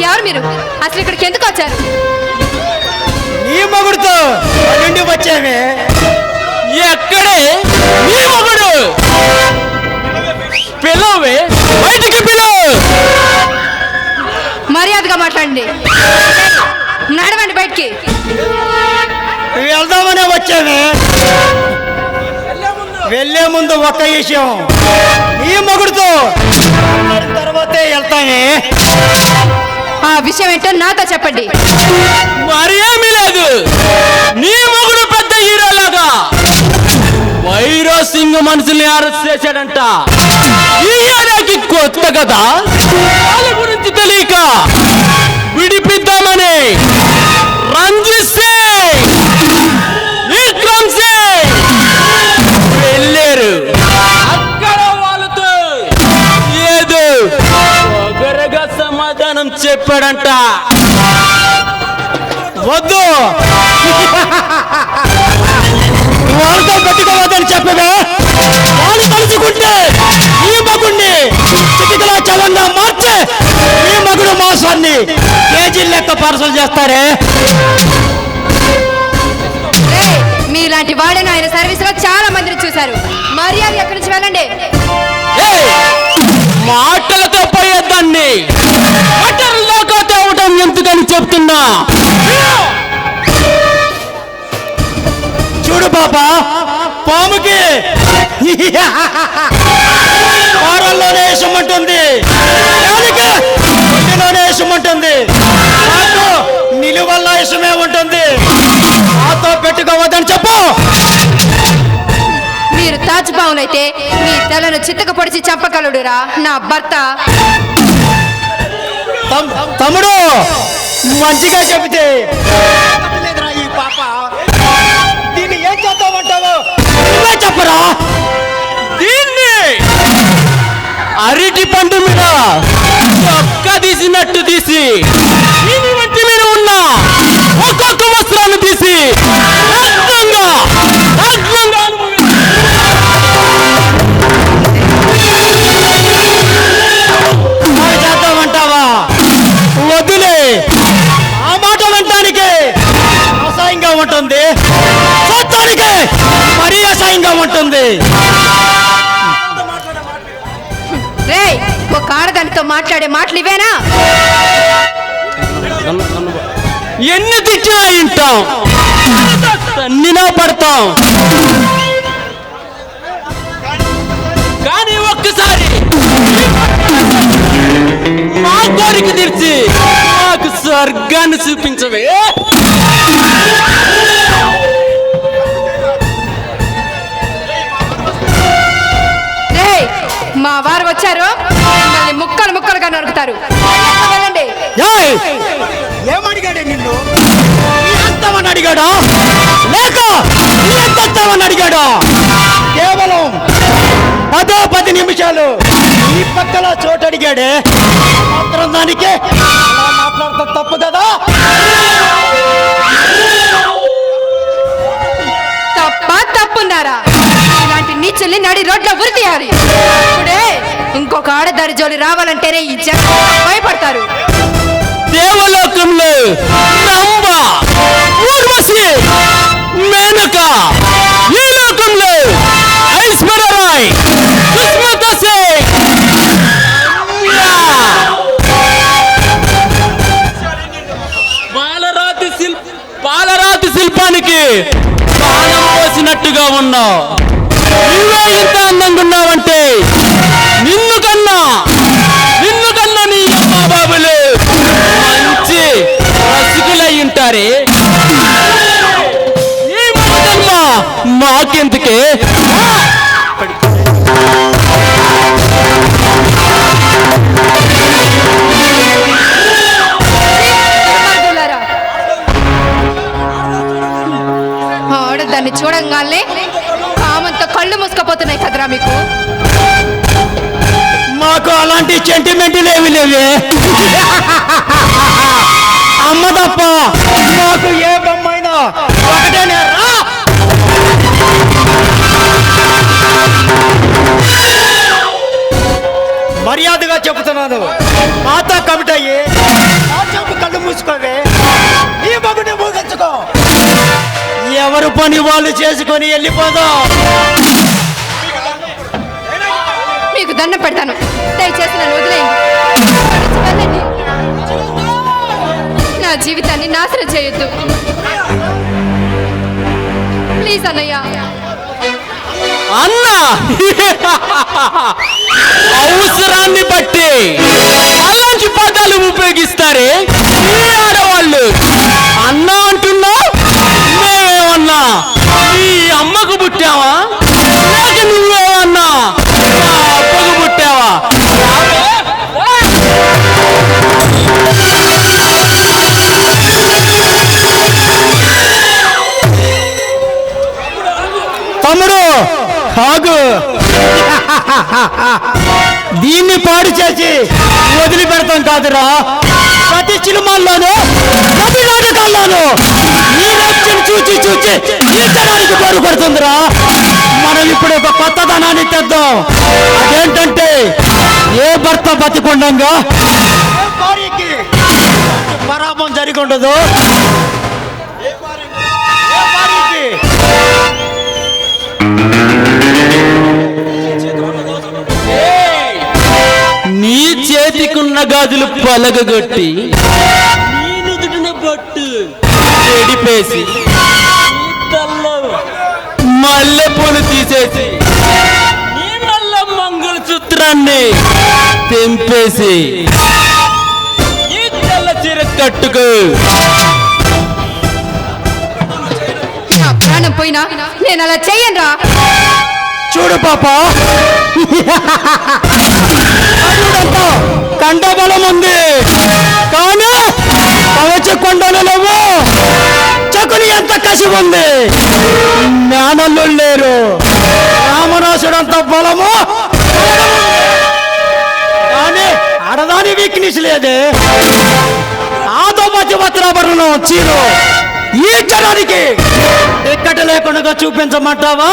ఎవరు మీరు? అసలు ఇక్కడికి ఎందుకు వచ్చారు? నీ మొగుడుతో నుండి వచ్చామే. ఎక్కడే నీ మొగుడు? పిలవే, బయటికి పిలువు. మర్యాదగా మాట్లాడండి. నడవండి బయటికి. వెళ్దామనే వచ్చామే. వెళ్ళే ముందు ఒక్క విషయం, నీ మొగుడుతో తర్వాతే వెళ్తామే. ఆ విషయం ఏంటో నాతో చెప్పండి. మరి ఏమీ లేదు. నీ మొగుడు పెద్ద హీరోలాగా వైరో సింగ్ మనుషుల్ని అరెస్ట్ చేశాడంట. ఈ ఏడాది కొత్త కదా, వాళ్ళ గురించి తెలియక విడిపిద్దామని రంజిత్ సింగ్, విక్రమ్ సింగ్ వెళ్ళారు. అక్కడ వాళ్ళతో ఏదో ఒకరగా సమాధానం చెప్పాడంట. వద్దు, వాళ్ళతో పెట్టుకోవద్దని చెప్పవే. వాళ్ళు తలుచుకుంటే ఈ మగుడిని చిటికలా చవంగా మార్చి ఈ మగుడు మాంసాన్ని కేజీ లెక్క పార్సల్ చేస్తారే. మీలాంటి వాళ్ళని ఆయన సర్వీస్ లో చాలా మందిని చూశారు. మర్యాద ఎక్కడి నుంచి వెళ్ళండి. మాటలతో పోయేదాన్ని మటర్లోకి తేవడం ఎందుకని చెప్తున్నా. చూడు బాబా, పాముకి పారల్లోనే వేసమంటుంది, ఒంటిలోనే వేసమంటుంది, నాకు నిలువల్ల విషమే ఉంటుంది. నాతో పెట్టుకోవద్దని చెప్పు. మీరు తాజ్ బావునైతే మీ తలను చిత్తక పొడిచి చంపగలడురా నా భర్త. తమ్ముడు, మంచిగా చెబితే ఈ పాప దీన్ని ఏం చేద్దామంటావు? నువ్వే చెప్పరా. దీన్ని అరటి పండు మీద ఒక్క తీసినట్టు తీసి దీని వంటి మీద ఉన్న ఒక్కొక్క వస్త్రాన్ని తీసి చేద్దామంటావా? వదిలే. ఆ మాట వినటానికి అసహ్యంగా ఉంటుంది, చూడటానికి మరీ అసహ్యంగా ఉంటుంది. ఒక ఆడదానితో మాట్లాడే మాటలు ఇవేనా? ఎన్ని తిట్టినా వింటాం, తన్నినా పడతాం. కానీ ఒక్కసారి మా కోరిక తీర్చి నాకు స్వర్గాన్ని చూపించవే. మా వారు వచ్చారు, మిమ్మల్ని ముక్కలు ముక్కలుగా నరుకుతారు. వెళ్ళండి. ఏమడిగాడే నిన్ను? ఎంతమని అడిగాడా లేక ఎంతమని అడిగాడా? కేవలం 10 నిమిషాలు ఈ పక్కల చోటు అడిగాడే. మాత్రం దానికి మాట్లాడతాం తప్పు కదా? తప్పున్నారా? ఇలాంటి నీచుల్ని నడి రోడ్లో ఉరి తీయాలి. ఇప్పుడే ఇంకొక ఆడదారి జోలి రావాలంటేనే ఈ జనం భయపడతారు. దేవలోకంలో రంభ, ఊర్వశి, మేనక, ఈ లోకంలో ఐశ్వర్యరాయ్, సుస్మిత సింగ్, పాలరాతి శిల్పానికి ప్రాణం పోసినట్టుగా ఉన్నావు. నువ్వే ఇంత అందంగా ఉన్నావంటే నిన్ను కన్నా నీ అమ్మా బాబులు మంచి రసికులై ఉంటారే. ఈ జన్మ మాకెందుకే? ఆడదాన్ని చూడంగానే కామంతో కళ్ళు మూసుకపోతున్నాయి కదరా మీకు. మాకు అలాంటి సెంటిమెంట్లు ఏమి లేవే. అమ్మ తప్ప మాకు ఏ బొమ్మైనా ఒకటేనే రా. మర్యాదగా చెబుతున్నాను, మాతో కమిట్ అయ్యి నా చెప్పు కళ్ళు మూసుకోవే ఈ మగుని మూగించుకో ఎవరు పని వాళ్ళు చేసుకొని వెళ్ళిపోదాం మీకు దండం పెడతాను, దయచేసి నన్ను వదిలేయండి. వెళ్ళండి. నా జీవితాన్ని నాశనం చేయొద్దు ప్లీజ్ అన్నయ్య. అన్న అవసరాన్ని బట్టి అలాంటి పదాలు ఉపయోగిస్తారే ఈ ఆడవాళ్ళు. అన్న అంటున్నా మేమేమన్నా నీ అమ్మకు పుట్టావా లేక నువ్వేమన్నా నా అబ్బకు పుట్టావా? తమ్ముడు కాగు దీన్ని పాడు చేసి వదిలిపెడతాం కాదురా. ప్రతి సినిమాల్లోనూ ప్రతి నాటకాల్లోనూ ఈ నచ్చని చూచి చూచి ఈ జనానికి బరువు పడుతుందిరా. మనం ఇప్పుడు ఒక కొత్తదనాన్ని తెద్దాం. అదేంటంటే ఏ భర్త బతికుండంగా పరాభం జరిగి ఉండదు. నీ చేతికున్న గాజులు పలగగొట్టి నీ నుదుటిన బొట్టు చెడిపేసి మల్లెపూలు తీసేసి నీ నల్ల మంగళసూత్రాన్ని తెంపేసి ఈ తెల్ల చీర కట్టుకో. నా ప్రాణం పోయినా నేను అలా చెయ్యనురా. చూడు పాప కండబలం ఉంది కానీ కవచ కొండలు లేవు. చకుని ఎంత కసి ఉంది, జ్ఞానులు లేరు. రామనాసుడంత బలము కానీ ఆడదాని వీక్నెస్ లేదే. ఆదోపతి వస్త్రాభరణం చీరు ఈ జనానికి ఎక్కడ లేకుండా చూపించమంటావా?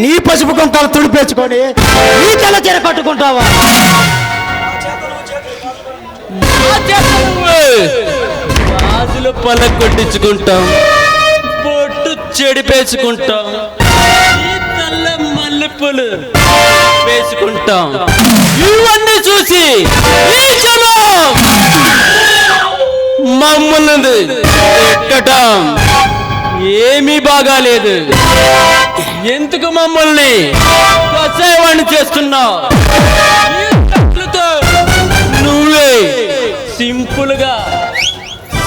నీ పసుపు కొంటాలు తుడిపేసుకొని నీ తెల్ల చీర కట్టుకుంటావా? గాజులు పలగొట్టించుకుంటాం, బొట్టు చెడిపేసుకుంటాం, ఈ తెల్ల మల్లెపూలు వేసుకుంటాం. ఇవన్నీ చూసి ఈ జనం మమ్మల్ని ఎక్కటం ఏమీ బాగాలేదు. ఎందుకు మమ్మల్ని కసాయవాణి చేస్తున్నావు? ఈ కట్లతో నువ్వే సింపుల్ గా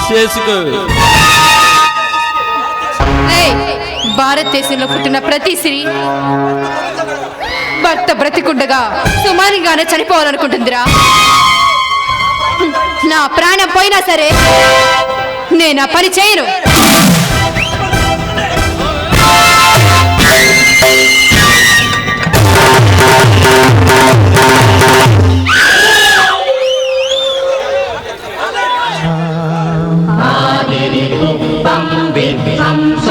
చేసుకో. ఏయ్, భారతదేశంలో పుట్టిన ప్రతి స్త్రీ భర్త బ్రతికుండగా సుమానిగానే చనిపోవాలనుకుంటుందిరా. నా ప్రాణం పోయినా సరే నేను ఆ పని చేయను. విధ్వంస